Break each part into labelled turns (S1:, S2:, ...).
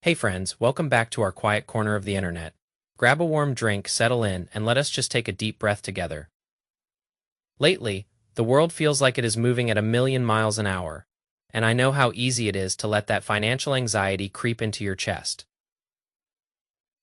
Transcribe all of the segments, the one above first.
S1: Hey friends, welcome back to our quiet corner of the internet. Grab a warm drink, settle in, and let us just take a deep breath together. Lately, the world feels like it is moving at a million miles an hour, and I know how easy it is to let that financial anxiety creep into your chest.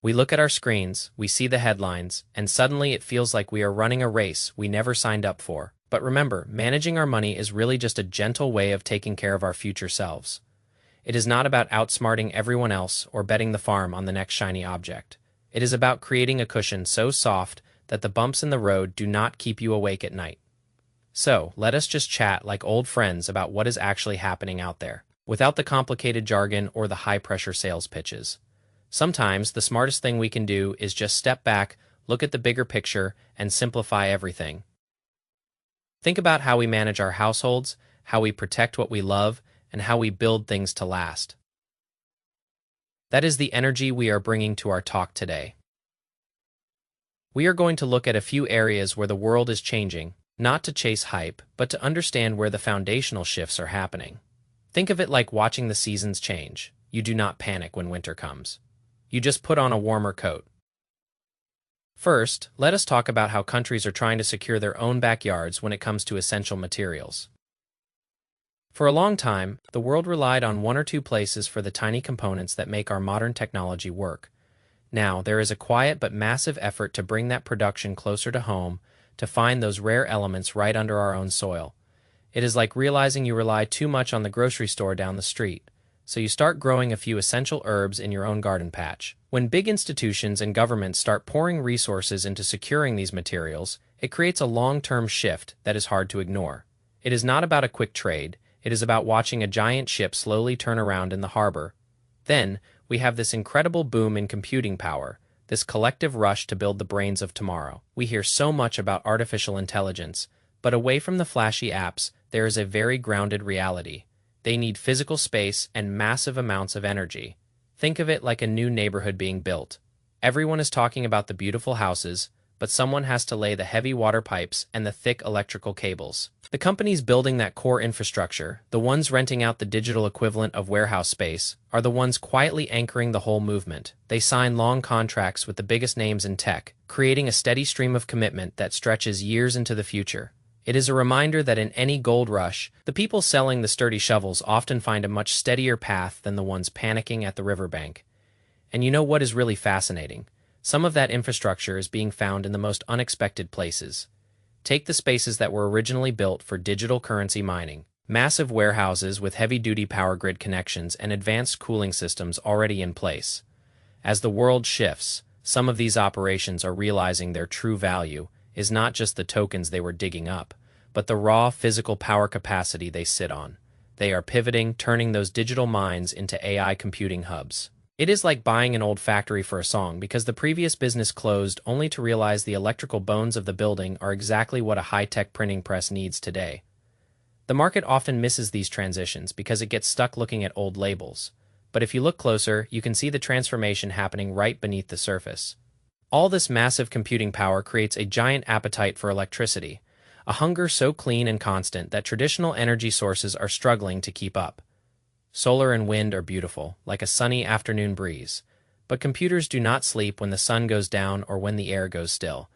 S1: We look at our screens, we see the headlines, and suddenly it feels like we are running a race we never signed up for. But remember, managing our money is really just a gentle way of taking care of our future selves. It is not about outsmarting everyone else or betting the farm on the next shiny object. It is about creating a cushion so soft that the bumps in the road do not keep you awake at night. So, let us just chat like old friends about what is actually happening out there, without the complicated jargon or the high-pressure sales pitches. Sometimes, the smartest thing we can do is just step back, look at the bigger picture, and simplify everything. Think about how we manage our households, how we protect what we love, and how we build things to last. That is the energy we are bringing to our talk today. We are going to look at a few areas where the world is changing, not to chase hype, but to understand where the foundational shifts are happening. Think of it like watching the seasons change. You do not panic when winter comes. You just put on a warmer coat. First, let us talk about how countries are trying to secure their own backyards when it comes to essential materials. For a long time, the world relied on one or two places for the tiny components that make our modern technology work. Now, there is a quiet but massive effort to bring that production closer to home, to find those rare elements right under our own soil. It is like realizing you rely too much on the grocery store down the street, so you start growing a few essential herbs in your own garden patch. When big institutions and governments start pouring resources into securing these materials, it creates a long-term shift that is hard to ignore. It is not about a quick trade. It is about watching a giant ship slowly turn around in the harbor. Then, we have this incredible boom in computing power, this collective rush to build the brains of tomorrow. We hear so much about artificial intelligence, but away from the flashy apps, there is a very grounded reality. They need physical space and massive amounts of energy. Think of it like a new neighborhood being built. Everyone is talking about the beautiful houses, but someone has to lay the heavy water pipes and the thick electrical cables. The companies building that core infrastructure, the ones renting out the digital equivalent of warehouse space, are the ones quietly anchoring the whole movement. They sign long contracts with the biggest names in tech, creating a steady stream of commitment that stretches years into the future. It is a reminder that in any gold rush, the people selling the sturdy shovels often find a much steadier path than the ones panicking at the riverbank. And you know what is really fascinating? Some of that infrastructure is being found in the most unexpected places. Take the spaces that were originally built for digital currency mining. Massive warehouses with heavy-duty power grid connections and advanced cooling systems already in place. As the world shifts, some of these operations are realizing their true value is not just the tokens they were digging up, but the raw physical power capacity they sit on. They are pivoting, turning those digital mines into AI computing hubs. It is like buying an old factory for a song because the previous business closed only to realize the electrical bones of the building are exactly what a high-tech printing press needs today. The market often misses these transitions because it gets stuck looking at old labels. But if you look closer, you can see the transformation happening right beneath the surface. All this massive computing power creates a giant appetite for electricity, a hunger so clean and constant that traditional energy sources are struggling to keep up. Solar and wind are beautiful, like a sunny afternoon breeze. But computers do not sleep when the sun goes down or when the air goes still.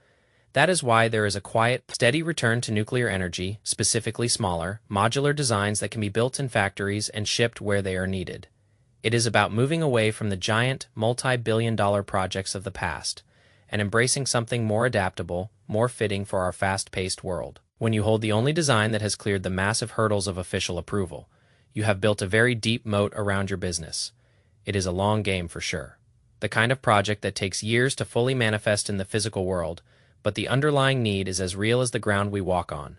S1: That is why there is a quiet, steady return to nuclear energy, specifically smaller, modular designs that can be built in factories and shipped where they are needed. It is about moving away from the giant, multi-billion-dollar projects of the past and embracing something more adaptable, more fitting for our fast-paced world. When you hold the only design that has cleared the massive hurdles of official approval, you have built a very deep moat around your business. It is a long game for sure. The kind of project that takes years to fully manifest in the physical world, but the underlying need is as real as the ground we walk on.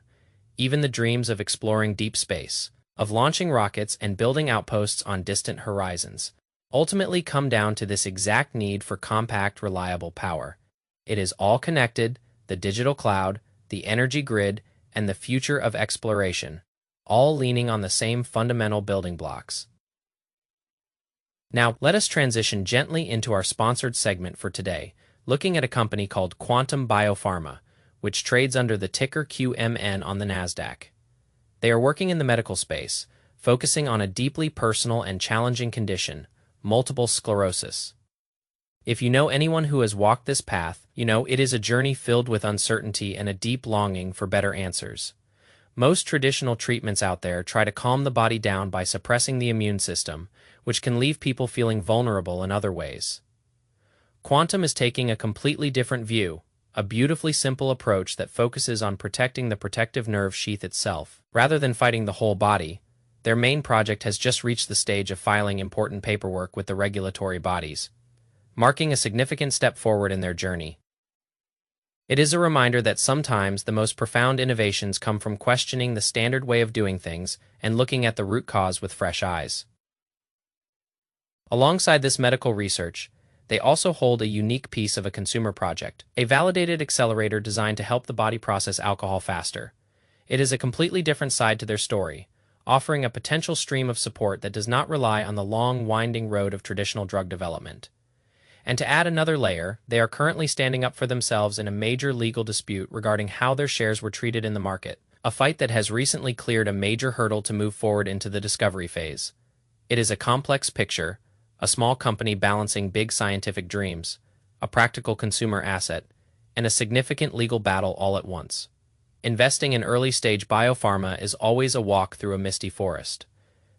S1: Even the dreams of exploring deep space, of launching rockets and building outposts on distant horizons, ultimately come down to this exact need for compact, reliable power. It is all connected, the digital cloud, the energy grid, and the future of exploration, all leaning on the same fundamental building blocks. Now, let us transition gently into our sponsored segment for today, looking at a company called Quantum Biopharma, which trades under the ticker QMN on the Nasdaq. They are working in the medical space, focusing on a deeply personal and challenging condition, multiple sclerosis. If you know anyone who has walked this path, you know it is a journey filled with uncertainty and a deep longing for better answers. Most traditional treatments out there try to calm the body down by suppressing the immune system, which can leave people feeling vulnerable in other ways. Quantum is taking a completely different view, a beautifully simple approach that focuses on protecting the protective nerve sheath itself. Rather than fighting the whole body, their main project has just reached the stage of filing important paperwork with the regulatory bodies, marking a significant step forward in their journey. It is a reminder that sometimes the most profound innovations come from questioning the standard way of doing things and looking at the root cause with fresh eyes. Alongside this medical research, they also hold a unique piece of a consumer project, a validated accelerator designed to help the body process alcohol faster. It is a completely different side to their story, offering a potential stream of support that does not rely on the long, winding road of traditional drug development. And to add another layer, they are currently standing up for themselves in a major legal dispute regarding how their shares were treated in the market, a fight that has recently cleared a major hurdle to move forward into the discovery phase. It is a complex picture, a small company balancing big scientific dreams, a practical consumer asset, and a significant legal battle all at once. Investing in early-stage biopharma is always a walk through a misty forest.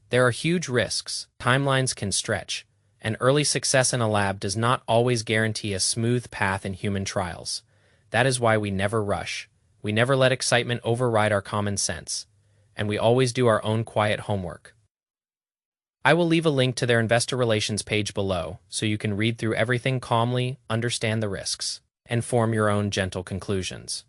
S1: There are huge risks, timelines can stretch, and early success in a lab does not always guarantee a smooth path in human trials. That is why we never rush, we never let excitement override our common sense, and we always do our own quiet homework. I will leave a link to their investor relations page below so you can read through everything calmly, understand the risks, and form your own gentle conclusions.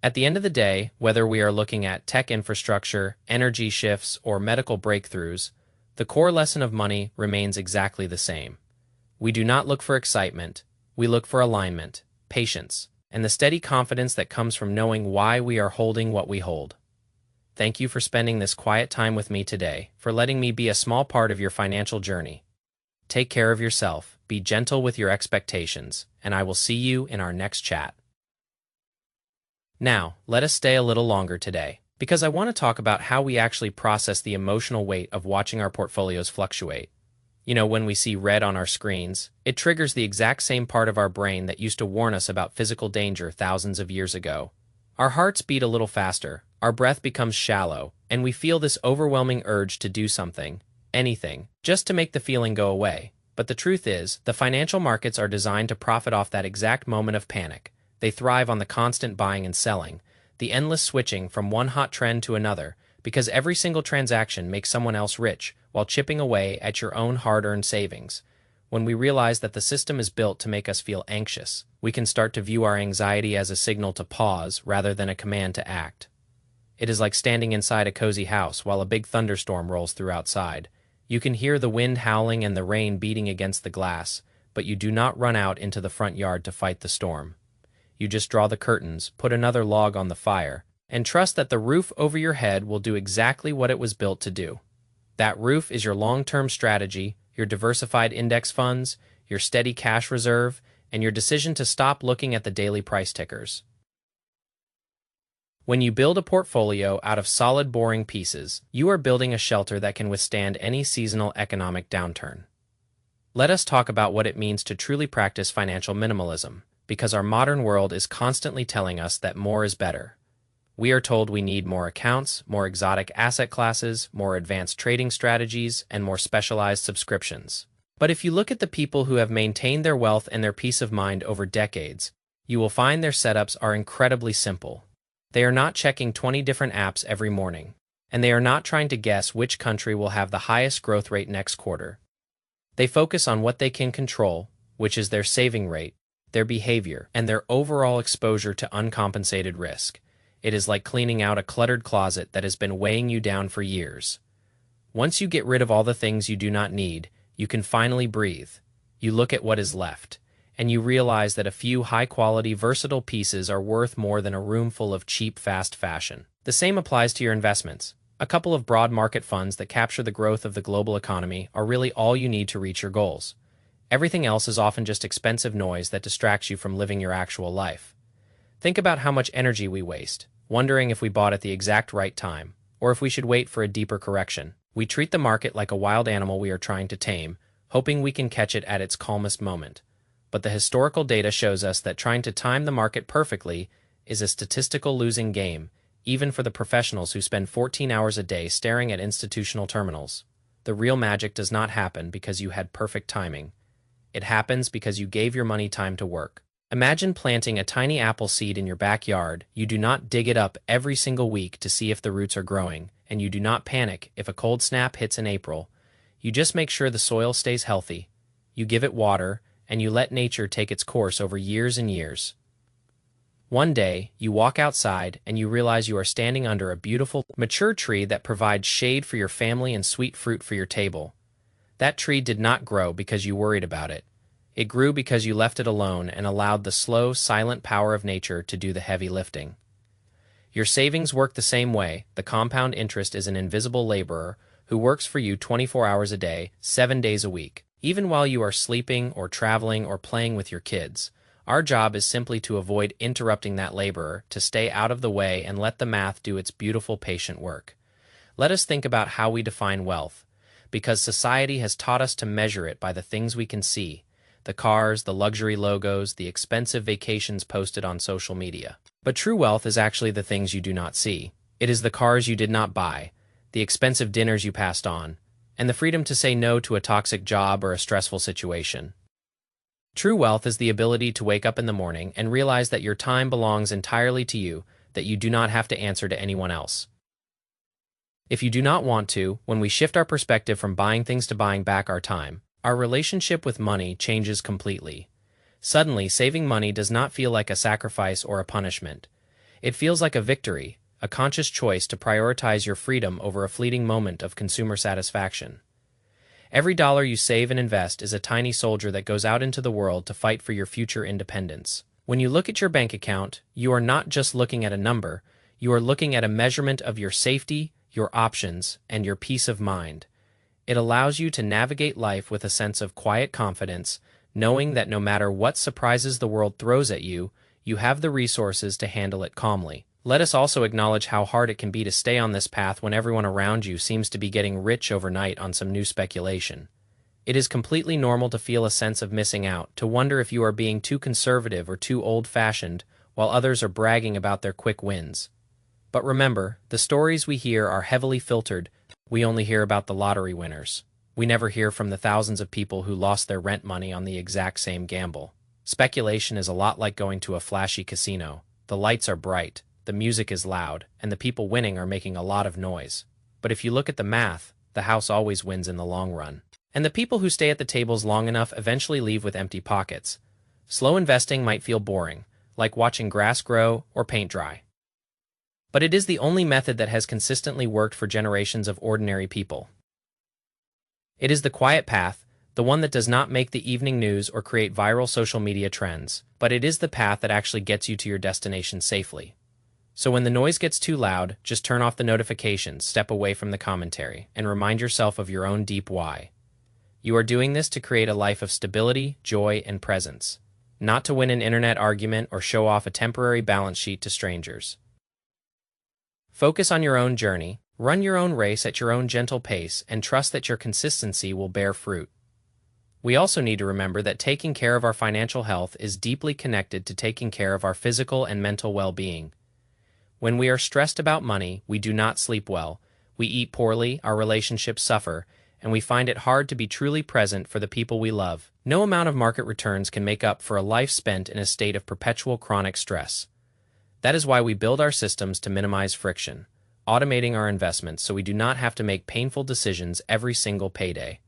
S1: At the end of the day, whether we are looking at tech infrastructure, energy shifts, or medical breakthroughs, the core lesson of money remains exactly the same. We do not look for excitement, we look for alignment, patience, and the steady confidence that comes from knowing why we are holding what we hold. Thank you for spending this quiet time with me today, for letting me be a small part of your financial journey. Take care of yourself, be gentle with your expectations, and I will see you in our next chat. Now, let us stay a little longer today, because I want to talk about how we actually process the emotional weight of watching our portfolios fluctuate. You know, when we see red on our screens, it triggers the exact same part of our brain that used to warn us about physical danger thousands of years ago. Our hearts beat a little faster, our breath becomes shallow, and we feel this overwhelming urge to do something, anything, just to make the feeling go away. But the truth is, the financial markets are designed to profit off that exact moment of panic. They thrive on the constant buying and selling, the endless switching from one hot trend to another, because every single transaction makes someone else rich while chipping away at your own hard-earned savings. When we realize that the system is built to make us feel anxious, we can start to view our anxiety as a signal to pause rather than a command to act. It is like standing inside a cozy house while a big thunderstorm rolls through outside. You can hear the wind howling and the rain beating against the glass, but you do not run out into the front yard to fight the storm. You just draw the curtains, put another log on the fire, and trust that the roof over your head will do exactly what it was built to do. That roof is your long-term strategy, your diversified index funds, your steady cash reserve, and your decision to stop looking at the daily price tickers. When you build a portfolio out of solid, boring pieces, you are building a shelter that can withstand any seasonal economic downturn. Let us talk about what it means to truly practice financial minimalism, because our modern world is constantly telling us that more is better. We are told we need more accounts, more exotic asset classes, more advanced trading strategies, and more specialized subscriptions. But if you look at the people who have maintained their wealth and their peace of mind over decades, you will find their setups are incredibly simple. They are not checking 20 different apps every morning, and they are not trying to guess which country will have the highest growth rate next quarter. They focus on what they can control, which is their saving rate, their behavior, and their overall exposure to uncompensated risk. It is like cleaning out a cluttered closet that has been weighing you down for years. Once you get rid of all the things you do not need, you can finally breathe. You look at what is left, and you realize that a few high-quality, versatile pieces are worth more than a room full of cheap, fast fashion. The same applies to your investments. A couple of broad market funds that capture the growth of the global economy are really all you need to reach your goals. Everything else is often just expensive noise that distracts you from living your actual life. Think about how much energy we waste, wondering if we bought at the exact right time, or if we should wait for a deeper correction. We treat the market like a wild animal we are trying to tame, hoping we can catch it at its calmest moment. But the historical data shows us that trying to time the market perfectly is a statistical losing game, even for the professionals who spend 14 hours a day staring at institutional terminals. The real magic does not happen because you had perfect timing. It happens because you gave your money time to work. Imagine planting a tiny apple seed in your backyard. You do not dig it up every single week to see if the roots are growing, and you do not panic if a cold snap hits in April. You just make sure the soil stays healthy. You give it water, and you let nature take its course over years and years. One day, you walk outside and you realize you are standing under a beautiful, mature tree that provides shade for your family and sweet fruit for your table. That tree did not grow because you worried about it. It grew because you left it alone and allowed the slow, silent power of nature to do the heavy lifting. Your savings work the same way. The compound interest is an invisible laborer who works for you 24 hours a day, 7 days a week. Even while you are sleeping or traveling or playing with your kids, our job is simply to avoid interrupting that laborer, to stay out of the way and let the math do its beautiful, patient work. Let us think about how we define wealth, because society has taught us to measure it by the things we can see: the cars, the luxury logos, the expensive vacations posted on social media. But true wealth is actually the things you do not see. It is the cars you did not buy, the expensive dinners you passed on, and the freedom to say no to a toxic job or a stressful situation. True wealth is the ability to wake up in the morning and realize that your time belongs entirely to you, that you do not have to answer to anyone else. If you do not want to, when we shift our perspective from buying things to buying back our time, our relationship with money changes completely. Suddenly, saving money does not feel like a sacrifice or a punishment. It feels like a victory, a conscious choice to prioritize your freedom over a fleeting moment of consumer satisfaction. Every dollar you save and invest is a tiny soldier that goes out into the world to fight for your future independence. When you look at your bank account, you are not just looking at a number, you are looking at a measurement of your safety, your options, and your peace of mind. It allows you to navigate life with a sense of quiet confidence, knowing that no matter what surprises the world throws at you, you have the resources to handle it calmly. Let us also acknowledge how hard it can be to stay on this path when everyone around you seems to be getting rich overnight on some new speculation. It is completely normal to feel a sense of missing out, to wonder if you are being too conservative or too old-fashioned, while others are bragging about their quick wins. But remember, the stories we hear are heavily filtered. We only hear about the lottery winners. We never hear from the thousands of people who lost their rent money on the exact same gamble. Speculation is a lot like going to a flashy casino. The lights are bright, the music is loud, and the people winning are making a lot of noise. But if you look at the math, the house always wins in the long run. And the people who stay at the tables long enough eventually leave with empty pockets. Slow investing might feel boring, like watching grass grow or paint dry. But it is the only method that has consistently worked for generations of ordinary people. It is the quiet path, the one that does not make the evening news or create viral social media trends, but it is the path that actually gets you to your destination safely. So when the noise gets too loud, just turn off the notifications, step away from the commentary, and remind yourself of your own deep why. You are doing this to create a life of stability, joy, and presence, not to win an internet argument or show off a temporary balance sheet to strangers. Focus on your own journey, run your own race at your own gentle pace, and trust that your consistency will bear fruit. We also need to remember that taking care of our financial health is deeply connected to taking care of our physical and mental well-being. When we are stressed about money, we do not sleep well, we eat poorly, our relationships suffer, and we find it hard to be truly present for the people we love. No amount of market returns can make up for a life spent in a state of perpetual chronic stress. That is why we build our systems to minimize friction, automating our investments so we do not have to make painful decisions every single payday.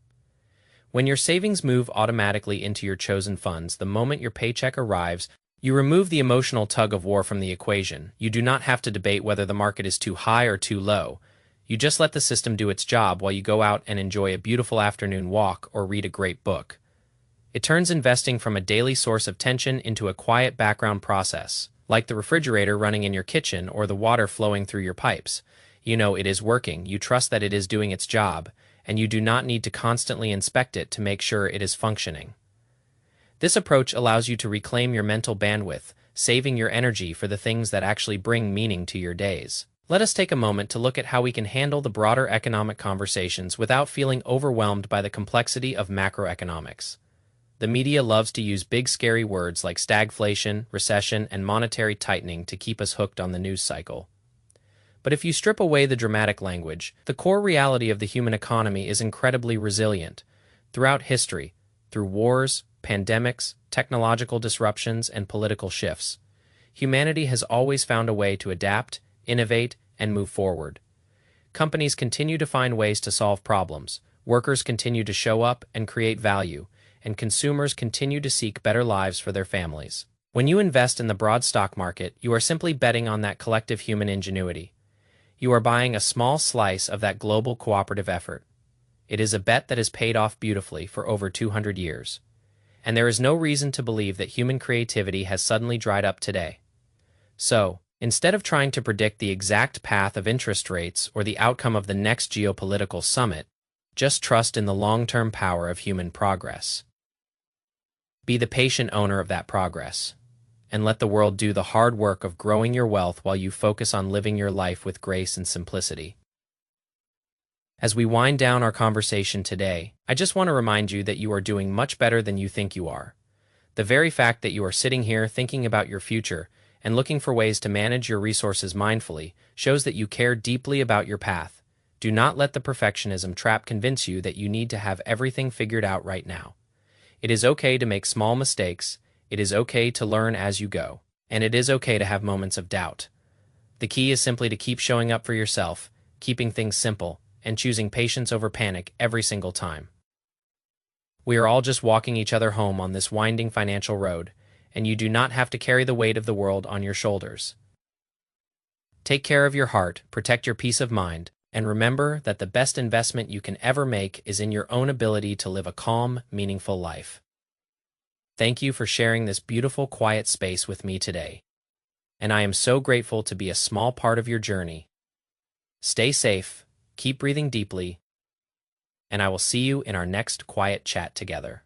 S1: When your savings move automatically into your chosen funds the moment your paycheck arrives, you remove the emotional tug-of-war from the equation. You do not have to debate whether the market is too high or too low. You just let the system do its job while you go out and enjoy a beautiful afternoon walk or read a great book. It turns investing from a daily source of tension into a quiet background process, like the refrigerator running in your kitchen or the water flowing through your pipes. You know it is working, you trust that it is doing its job, and you do not need to constantly inspect it to make sure it is functioning. This approach allows you to reclaim your mental bandwidth, saving your energy for the things that actually bring meaning to your days. Let us take a moment to look at how we can handle the broader economic conversations without feeling overwhelmed by the complexity of macroeconomics. The media loves to use big scary words like stagflation, recession, and monetary tightening to keep us hooked on the news cycle. But if you strip away the dramatic language, the core reality of the human economy is incredibly resilient. Throughout history, through wars, pandemics, technological disruptions, and political shifts, humanity has always found a way to adapt, innovate, and move forward. Companies continue to find ways to solve problems, workers continue to show up and create value, and consumers continue to seek better lives for their families. When you invest in the broad stock market, you are simply betting on that collective human ingenuity. You are buying a small slice of that global cooperative effort. It is a bet that has paid off beautifully for over 200 years. And there is no reason to believe that human creativity has suddenly dried up today. So, instead of trying to predict the exact path of interest rates or the outcome of the next geopolitical summit, just trust in the long-term power of human progress. Be the patient owner of that progress, and let the world do the hard work of growing your wealth while you focus on living your life with grace and simplicity. As we wind down our conversation today, I just want to remind you that you are doing much better than you think you are. The very fact that you are sitting here thinking about your future and looking for ways to manage your resources mindfully shows that you care deeply about your path. Do not let the perfectionism trap convince you that you need to have everything figured out right now. It is okay to make small mistakes, it is okay to learn as you go, and it is okay to have moments of doubt. The key is simply to keep showing up for yourself, keeping things simple, and choosing patience over panic every single time. We are all just walking each other home on this winding financial road, and you do not have to carry the weight of the world on your shoulders. Take care of your heart, protect your peace of mind, and remember that the best investment you can ever make is in your own ability to live a calm, meaningful life. Thank you for sharing this beautiful, quiet space with me today. And I am so grateful to be a small part of your journey. Stay safe, keep breathing deeply, and I will see you in our next quiet chat together.